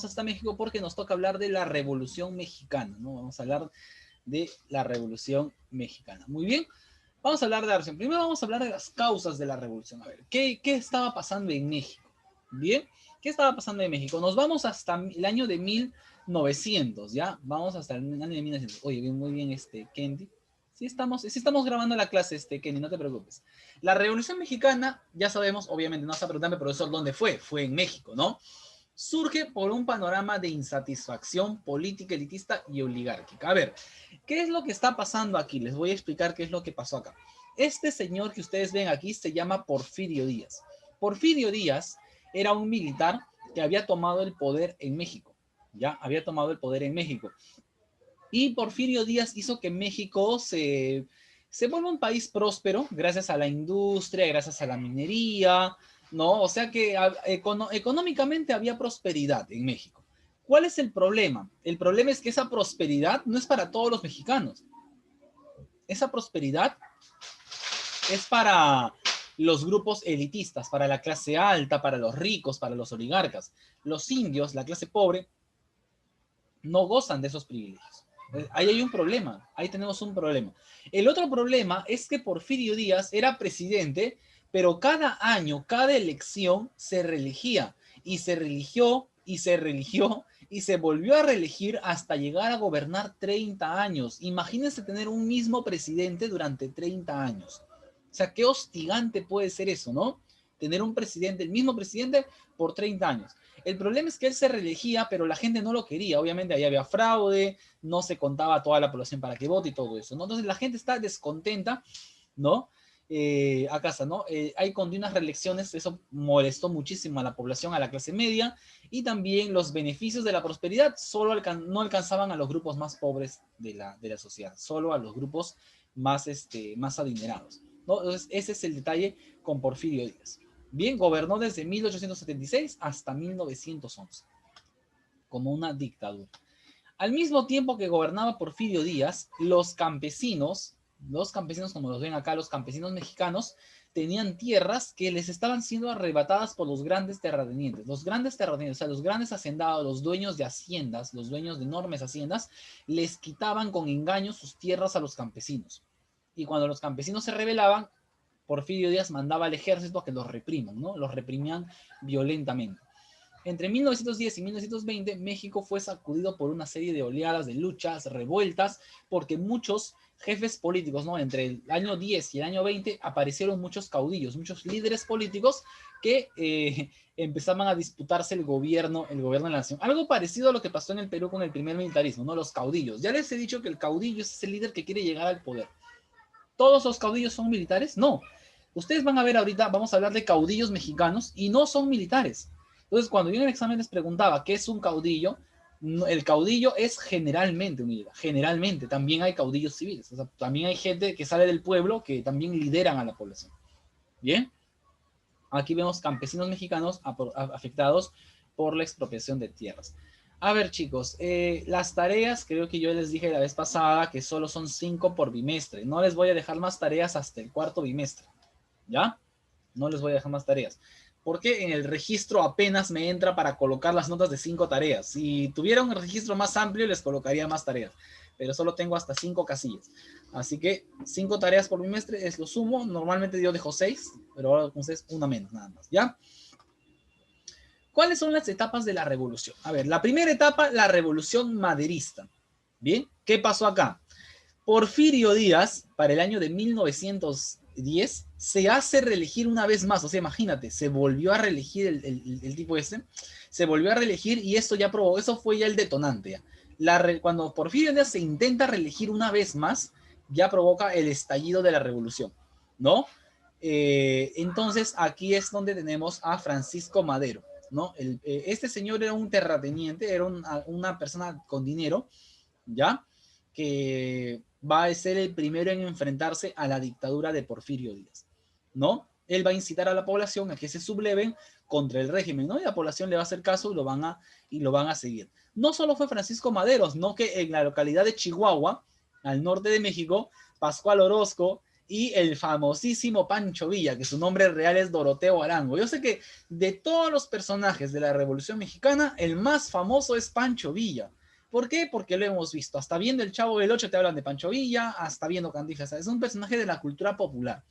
hasta México porque nos toca hablar de la Revolución Mexicana, ¿no? Vamos a hablar de la Revolución Mexicana. Muy bien, vamos a hablar de la revolución. Primero vamos a hablar de las causas de la revolución. A ver, ¿qué estaba pasando en México? Bien, ¿qué estaba pasando en México? Nos vamos hasta el año de 1900, ¿ya? Vamos hasta el año de 1900. Oye, bien, muy bien, Kendi. Sí estamos grabando la clase, Kenny, no te preocupes. La Revolución Mexicana, ya sabemos, obviamente, no vas a preguntarme, pero eso, ¿dónde fue? Fue en México, ¿no? Surge por un panorama de insatisfacción política, elitista y oligárquica. A ver, ¿qué es lo que está pasando aquí? Les voy a explicar qué es lo que pasó acá. Este señor que ustedes ven aquí se llama Porfirio Díaz. Porfirio Díaz era un militar que había tomado el poder en México. Ya había tomado el poder en México. Y Porfirio Díaz hizo que México se vuelva un país próspero gracias a la industria, gracias a la minería, ¿no? O sea que económicamente había prosperidad en México. ¿Cuál es el problema? El problema es que esa prosperidad no es para todos los mexicanos. Esa prosperidad es para los grupos elitistas, para la clase alta, para los ricos, para los oligarcas. Los indios, la clase pobre, no gozan de esos privilegios. Ahí hay un problema, ahí tenemos un problema. El otro problema es que Porfirio Díaz era presidente, pero cada año, cada elección se reelegía y se religió y se religió y se volvió a reelegir hasta llegar a gobernar 30 años. Imagínense tener un mismo presidente durante 30 años. O sea, qué hostigante puede ser eso, ¿no? Tener un presidente, el mismo presidente por 30 años. El problema es que él se reelegía, pero la gente no lo quería. Obviamente ahí había fraude, no se contaba a toda la población para que vote y todo eso, ¿no? Entonces la gente está descontenta, ¿no? A casa, ¿no? Hay continuas reelecciones, eso molestó muchísimo a la población, a la clase media, y también los beneficios de la prosperidad solo no alcanzaban a los grupos más pobres de la sociedad, solo a los grupos más, más adinerados, ¿no? Entonces ese es el detalle con Porfirio Díaz. Bien, gobernó desde 1876 hasta 1911, como una dictadura. Al mismo tiempo que gobernaba Porfirio Díaz, los campesinos como los ven acá, los campesinos mexicanos, tenían tierras que les estaban siendo arrebatadas por los grandes terratenientes. Los grandes terratenientes, o sea, los grandes hacendados, los dueños de haciendas, los dueños de enormes haciendas, les quitaban con engaño sus tierras a los campesinos. Y cuando los campesinos se rebelaban, Porfirio Díaz mandaba al ejército a que los repriman, ¿no? Los reprimían violentamente. Entre 1910 y 1920, México fue sacudido por una serie de oleadas de luchas, revueltas, porque muchos jefes políticos, ¿no? Entre el año 10 y el año 20 aparecieron muchos caudillos, muchos líderes políticos que empezaban a disputarse el gobierno de la nación. Algo parecido a lo que pasó en el Perú con el primer militarismo, ¿no? Los caudillos. Ya les he dicho que el caudillo es ese líder que quiere llegar al poder. ¿Todos los caudillos son militares? No. Ustedes van a ver ahorita, vamos a hablar de caudillos mexicanos y no son militares. Entonces, cuando yo en el examen les preguntaba qué es un caudillo, el caudillo es generalmente un líder. Generalmente, también hay caudillos civiles. O sea, también hay gente que sale del pueblo que también lideran a la población. Bien, aquí vemos campesinos mexicanos afectados por la expropiación de tierras. A ver, chicos, las tareas, creo que yo les dije la vez pasada que solo son 5 por bimestre. No les voy a dejar más tareas hasta el cuarto bimestre. ¿Ya? No les voy a dejar más tareas. Porque en el registro apenas me entra para colocar las notas de 5 tareas. Si tuviera un registro más amplio, les colocaría más tareas. Pero solo tengo hasta 5 casillas. Así que 5 tareas por bimestre es lo sumo. Normalmente yo dejo 6, pero ahora con 6, una menos, nada más. ¿Ya? ¿Cuáles son las etapas de la revolución? A ver, la primera etapa, la revolución maderista. Bien, ¿qué pasó acá? Porfirio Díaz, para el año de 1910, se hace reelegir una vez más. O sea, imagínate, se volvió a reelegir el tipo ese, se volvió a reelegir y esto ya probó, eso fue ya el detonante. Ya. Cuando Porfirio Díaz se intenta reelegir una vez más, ya provoca el estallido de la revolución, ¿no? Entonces, aquí es donde tenemos a Francisco Madero, ¿no? Este señor era un terrateniente, era una persona con dinero, ¿ya? Que va a ser el primero en enfrentarse a la dictadura de Porfirio Díaz, ¿no? Él va a incitar a la población a que se subleven contra el régimen, ¿no? Y la población le va a hacer caso y lo van a seguir. No solo fue Francisco Madero, no que en la localidad de Chihuahua, al norte de México, Pascual Orozco y el famosísimo Pancho Villa, que su nombre real es Doroteo Arango. Yo sé que de todos los personajes de la Revolución Mexicana, el más famoso es Pancho Villa. ¿Por qué? Porque lo hemos visto. Hasta viendo El Chavo del Ocho te hablan de Pancho Villa, hasta viendo Cantinflas. Es un personaje de la cultura popular.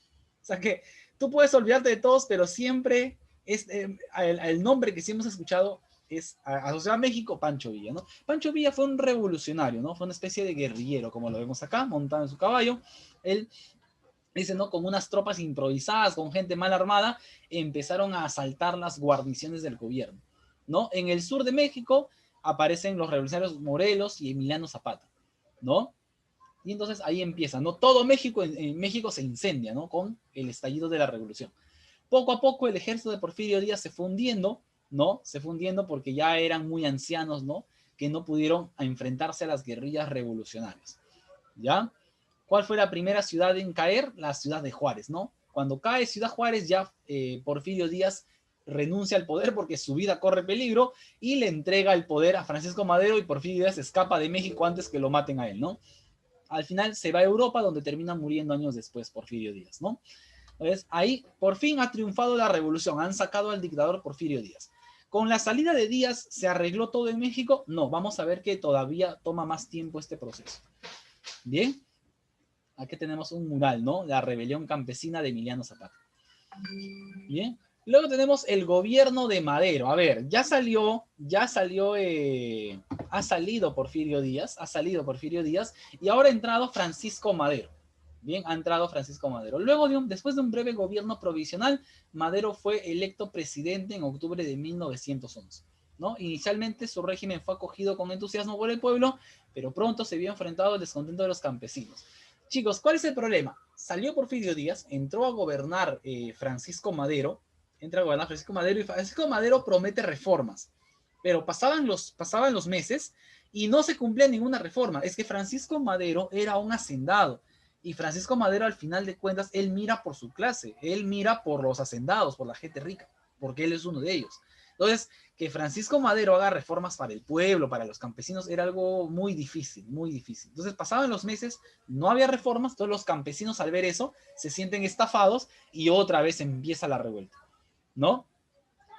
O sea que tú puedes olvidarte de todos, pero siempre es el nombre que siempre hemos escuchado es asociado a México, Pancho Villa, ¿no? Pancho Villa fue un revolucionario, ¿no? Fue una especie de guerrillero, como lo vemos acá, montado en su caballo. Él dice, ¿no? Con unas tropas improvisadas, con gente mal armada, empezaron a asaltar las guarniciones del gobierno, ¿no? En el sur de México aparecen los revolucionarios Morelos y Emiliano Zapata, ¿no? Y entonces ahí empieza, ¿no? Todo México, en México se incendia, ¿no? Con el estallido de la revolución. Poco a poco el ejército de Porfirio Díaz se fue hundiendo, ¿no? Se fue hundiendo porque ya eran muy ancianos, ¿no? Que no pudieron enfrentarse a las guerrillas revolucionarias, ¿ya? ¿Cuál fue la primera ciudad en caer? La ciudad de Juárez, ¿no? Cuando cae Ciudad Juárez, ya Porfirio Díaz renuncia al poder porque su vida corre peligro y le entrega el poder a Francisco Madero y Porfirio Díaz escapa de México antes que lo maten a él, ¿no? Al final se va a Europa donde termina muriendo años después Porfirio Díaz, ¿no? Entonces, ahí por fin ha triunfado la revolución, han sacado al dictador Porfirio Díaz. ¿Con la salida de Díaz se arregló todo en México? No, vamos a ver que todavía toma más tiempo este proceso. Bien, aquí tenemos un mural, ¿no? La rebelión campesina de Emiliano Zapata. Bien, luego tenemos el gobierno de Madero. A ver, ha salido Porfirio Díaz y ahora ha entrado Francisco Madero. Bien, ha entrado Francisco Madero. Luego, después de un breve gobierno provisional, Madero fue electo presidente en octubre de 1911. ¿No? Inicialmente su régimen fue acogido con entusiasmo por el pueblo, pero pronto se vio enfrentado al descontento de los campesinos. Chicos, ¿cuál es el problema? Salió Porfirio Díaz, entró a gobernar Francisco Madero, entra a gobernar Francisco Madero y Francisco Madero promete reformas, pero pasaban los meses y no se cumplía ninguna reforma. Es que Francisco Madero era un hacendado y Francisco Madero al final de cuentas, él mira por su clase, él mira por los hacendados, por la gente rica, porque él es uno de ellos. Entonces, que Francisco Madero haga reformas para el pueblo, para los campesinos, era algo muy difícil, muy difícil. Entonces pasaban los meses, no había reformas, todos los campesinos al ver eso se sienten estafados y otra vez empieza la revuelta, ¿no?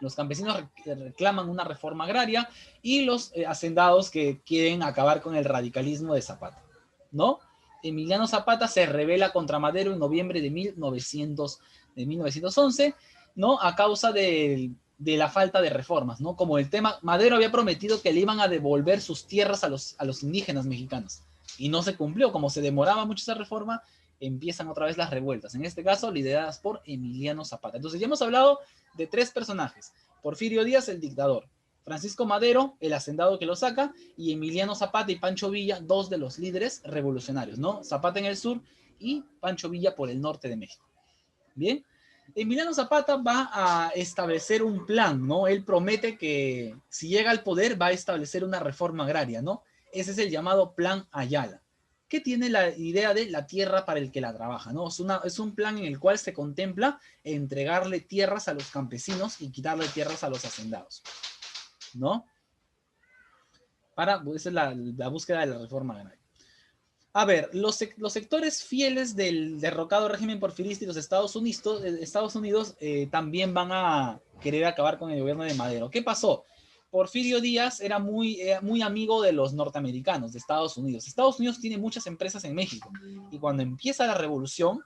Los campesinos reclaman una reforma agraria y los hacendados que quieren acabar con el radicalismo de Zapata, ¿no? Emiliano Zapata se rebela contra Madero en noviembre de 1911, ¿no? A causa de la falta de reformas, ¿no? Como el tema, Madero había prometido que le iban a devolver sus tierras a los indígenas mexicanos y no se cumplió. Como se demoraba mucho esa reforma, empiezan otra vez las revueltas, en este caso lideradas por Emiliano Zapata. Entonces ya hemos hablado de tres personajes: Porfirio Díaz, el dictador; Francisco Madero, el hacendado que lo saca; y Emiliano Zapata y Pancho Villa, dos de los líderes revolucionarios, ¿no? Zapata en el sur y Pancho Villa por el norte de México. Bien, Emiliano Zapata va a establecer un plan, ¿no? Él promete que si llega al poder va a establecer una reforma agraria, ¿no? Ese es el llamado Plan Ayala, que tiene la idea de la tierra para el que la trabaja, ¿no? Es un plan en el cual se contempla entregarle tierras a los campesinos y quitarle tierras a los hacendados, ¿no? Esa es la búsqueda de la reforma agraria. A ver, los sectores fieles del derrocado régimen porfirista y los Estados Unidos también van a querer acabar con el gobierno de Madero. ¿Qué pasó? Porfirio Díaz era muy amigo de los norteamericanos, de Estados Unidos. Estados Unidos tiene muchas empresas en México y cuando empieza la revolución,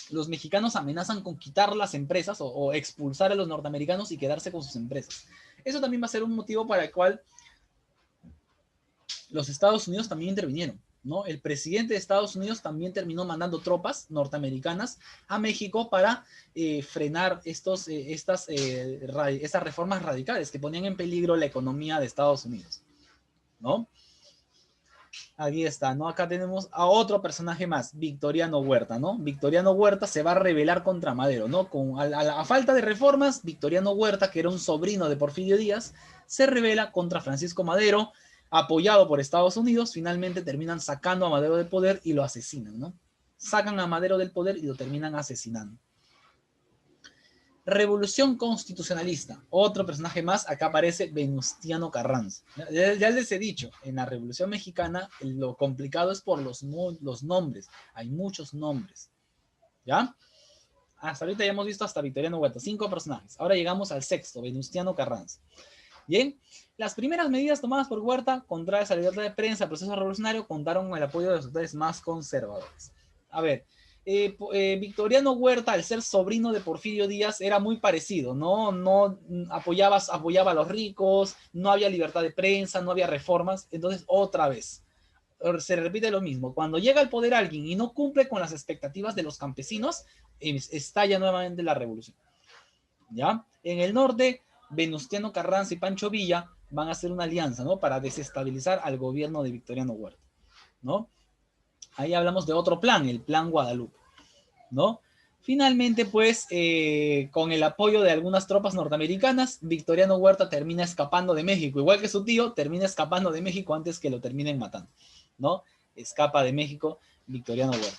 los mexicanos amenazan con quitar las empresas o expulsar a los norteamericanos y quedarse con sus empresas. Eso también va a ser un motivo para el cual los Estados Unidos también intervinieron, ¿no? El presidente de Estados Unidos también terminó mandando tropas norteamericanas a México para frenar estas reformas radicales que ponían en peligro la economía de Estados Unidos, ¿no? Aquí está, ¿no? Acá tenemos a otro personaje más, Victoriano Huerta, ¿no? Victoriano Huerta se va a rebelar contra Madero, ¿no? A falta de reformas, Victoriano Huerta, que era un sobrino de Porfirio Díaz, se rebela contra Francisco Madero, apoyado por Estados Unidos. Finalmente terminan sacando a Madero del poder y lo asesinan, ¿no? Sacan a Madero del poder y lo terminan asesinando. Revolución constitucionalista, otro personaje más. Acá aparece Venustiano Carranza. Ya les he dicho, en la Revolución Mexicana lo complicado es por los nombres, hay muchos nombres, ¿Ya? Hasta ahorita ya hemos visto hasta Victoriano Huerta, 5 personajes. Ahora llegamos al sexto, Venustiano Carranza. Bien, las primeras medidas tomadas por Huerta contra esa libertad de prensa, el proceso revolucionario, contaron con el apoyo de los sectores más conservadores. A ver, Victoriano Huerta, al ser sobrino de Porfirio Díaz, era muy parecido, ¿no? No apoyaba a los ricos, no había libertad de prensa, no había reformas. Entonces, otra vez, se repite lo mismo. Cuando llega al poder alguien y no cumple con las expectativas de los campesinos, estalla nuevamente la revolución. ¿Ya? En el norte, Venustiano Carranza y Pancho Villa van a hacer una alianza, ¿no? Para desestabilizar al gobierno de Victoriano Huerta, ¿no? Ahí hablamos de otro plan, el Plan Guadalupe, ¿no? Finalmente, pues, con el apoyo de algunas tropas norteamericanas, Victoriano Huerta termina escapando de México, igual que su tío, termina escapando de México antes que lo terminen matando, ¿no? Escapa de México Victoriano Huerta.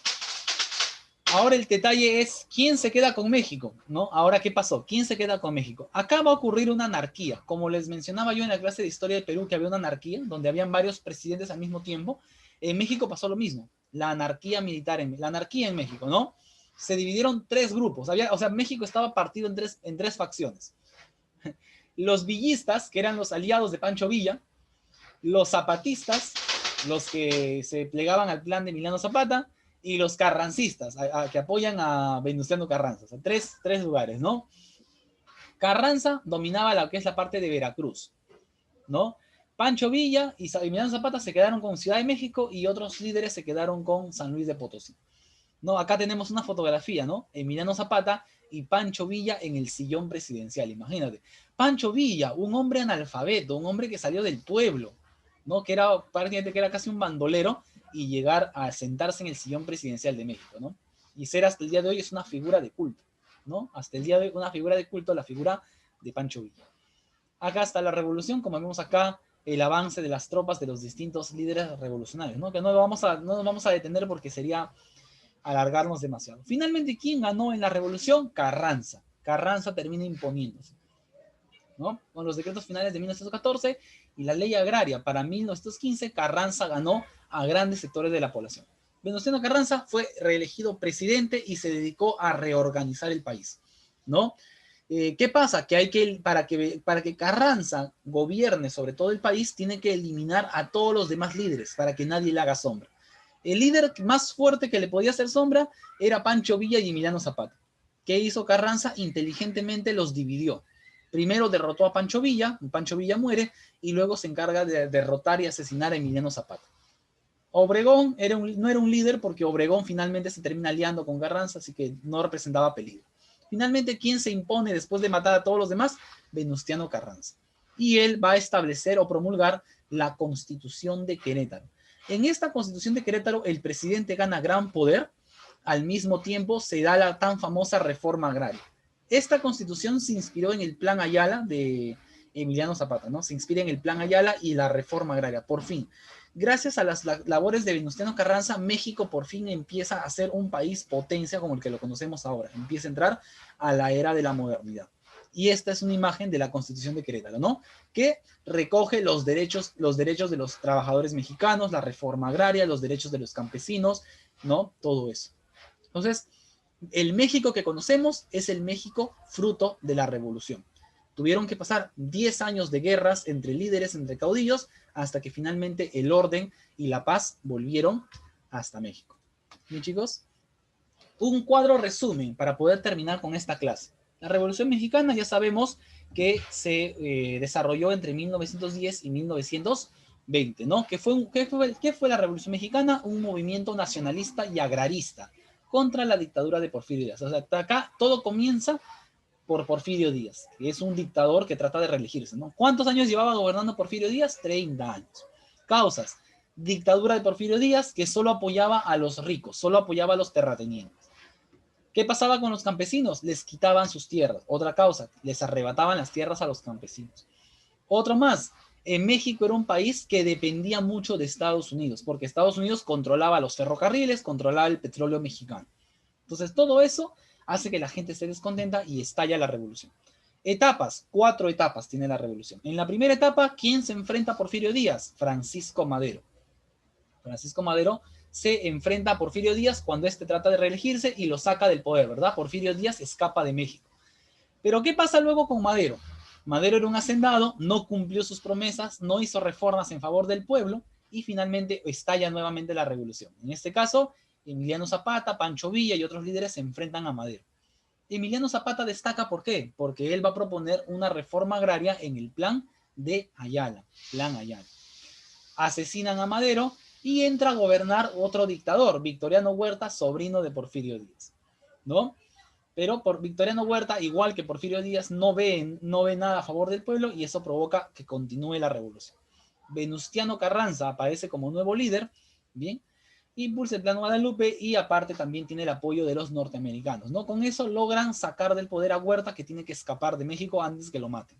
Ahora el detalle es quién se queda con México, ¿no? Ahora, ¿qué pasó? ¿Quién se queda con México? Acá va a ocurrir una anarquía. Como les mencionaba yo en la clase de Historia de Perú, que había una anarquía, donde habían varios presidentes al mismo tiempo. En México pasó lo mismo. La anarquía militar, la anarquía en México, ¿no? Se dividieron 3 grupos. O sea, México estaba partido en tres facciones. Los villistas, que eran los aliados de Pancho Villa, los zapatistas, los que se plegaban al plan de Emiliano Zapata, y los carrancistas, que apoyan a Venustiano Carranza. O sea, tres lugares, ¿no? Carranza dominaba lo que es la parte de Veracruz, ¿no? Pancho Villa y Emiliano Zapata se quedaron con Ciudad de México y otros líderes se quedaron con San Luis de Potosí. ¿No? Acá tenemos una fotografía, ¿no? Emiliano Zapata y Pancho Villa en el sillón presidencial, imagínate. Pancho Villa, un hombre analfabeto, un hombre que salió del pueblo, ¿no? Que era prácticamente que era casi un bandolero, y llegar a sentarse en el sillón presidencial de México, ¿no? Y ser hasta el día de hoy es una figura de culto, ¿no? Hasta el día de hoy una figura de culto, la figura de Pancho Villa. Acá está la revolución, como vemos acá, el avance de las tropas de los distintos líderes revolucionarios, ¿no? Que no nos vamos a detener porque sería alargarnos demasiado. Finalmente, ¿quién ganó en la revolución? Carranza. Carranza termina imponiéndose, ¿no? Con los decretos finales de 1914 y la ley agraria para 1915, Carranza ganó a grandes sectores de la población. Venustiano Carranza fue reelegido presidente y se dedicó a reorganizar el país, ¿no? ¿Qué pasa? Que para que Carranza gobierne sobre todo el país, tiene que eliminar a todos los demás líderes para que nadie le haga sombra. El líder más fuerte que le podía hacer sombra era Pancho Villa y Emiliano Zapata. ¿Qué hizo Carranza? Inteligentemente los dividió. Primero derrotó a Pancho Villa muere, y luego se encarga de derrotar y asesinar a Emiliano Zapata. Obregón no era un líder porque Obregón finalmente se termina aliando con Carranza, así que no representaba peligro. Finalmente, ¿quién se impone después de matar a todos los demás? Venustiano Carranza. Y él va a establecer o promulgar la Constitución de Querétaro. En esta Constitución de Querétaro, el presidente gana gran poder, al mismo tiempo se da la tan famosa reforma agraria. Esta Constitución se inspiró en el Plan Ayala de Emiliano Zapata, ¿no? Se inspira en el Plan Ayala y la reforma agraria, por fin. Gracias a las labores de Venustiano Carranza, México por fin empieza a ser un país potencia como el que lo conocemos ahora. Empieza a entrar a la era de la modernidad. Y esta es una imagen de la Constitución de Querétaro, ¿no? Que recoge los derechos de los trabajadores mexicanos, la reforma agraria, los derechos de los campesinos, ¿no? Todo eso. Entonces, el México que conocemos es el México fruto de la revolución. Tuvieron que pasar 10 años de guerras entre líderes, entre caudillos, hasta que finalmente el orden y la paz volvieron hasta México. ¿Bien, chicos? Un cuadro resumen para poder terminar con esta clase. La Revolución Mexicana ya sabemos que se desarrolló entre 1910 y 1920, ¿no? ¿Qué fue la Revolución Mexicana? Un movimiento nacionalista y agrarista contra la dictadura de Porfirio Díaz. O sea, acá todo comienza por Porfirio Díaz, que es un dictador que trata de reelegirse, ¿no? ¿Cuántos años llevaba gobernando Porfirio Díaz? 30 años. Causas: dictadura de Porfirio Díaz, que solo apoyaba a los ricos, solo apoyaba a los terratenientes. ¿Qué pasaba con los campesinos? Les quitaban sus tierras. Otra causa, les arrebataban las tierras a los campesinos. Otro más, en México era un país que dependía mucho de Estados Unidos, porque Estados Unidos controlaba los ferrocarriles, controlaba el petróleo mexicano. Entonces todo eso hace que la gente esté descontenta y estalla la revolución. Etapas, 4 etapas tiene la revolución. En la primera etapa, ¿quién se enfrenta a Porfirio Díaz? Francisco Madero. Francisco Madero se enfrenta a Porfirio Díaz cuando éste trata de reelegirse y lo saca del poder, ¿verdad? Porfirio Díaz escapa de México. Pero ¿qué pasa luego con Madero? Madero era un hacendado, no cumplió sus promesas, no hizo reformas en favor del pueblo y finalmente estalla nuevamente la revolución. En este caso, Emiliano Zapata, Pancho Villa y otros líderes se enfrentan a Madero. Emiliano Zapata destaca, ¿por qué? Porque él va a proponer una reforma agraria en el plan de Ayala, Plan Ayala. Asesinan a Madero y entra a gobernar otro dictador, Victoriano Huerta, sobrino de Porfirio Díaz, ¿no? Pero por Victoriano Huerta, igual que Porfirio Díaz, no ve nada a favor del pueblo y eso provoca que continúe la revolución. Venustiano Carranza aparece como nuevo líder, ¿bien? Impulsa el Plan Guadalupe y aparte también tiene el apoyo de los norteamericanos, ¿no? Con eso logran sacar del poder a Huerta, que tiene que escapar de México antes que lo maten.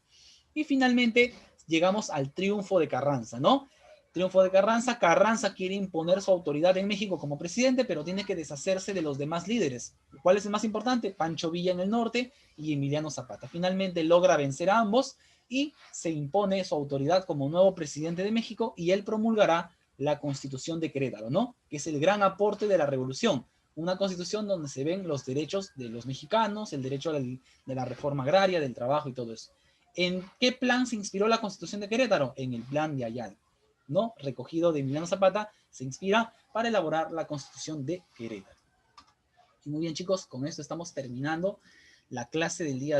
Y finalmente llegamos al triunfo de Carranza, ¿no? Triunfo de Carranza. Carranza quiere imponer su autoridad en México como presidente, pero tiene que deshacerse de los demás líderes. ¿Cuál es el más importante? Pancho Villa en el norte y Emiliano Zapata. Finalmente logra vencer a ambos y se impone su autoridad como nuevo presidente de México y él promulgará la Constitución de Querétaro, ¿no? Que es el gran aporte de la revolución. Una constitución donde se ven los derechos de los mexicanos, el derecho de la reforma agraria, del trabajo y todo eso. ¿En qué plan se inspiró la Constitución de Querétaro? En el plan de Ayala, ¿no? Recogido de Emiliano Zapata, se inspira para elaborar la Constitución de Querétaro. Y muy bien, chicos, con esto estamos terminando la clase del día de hoy.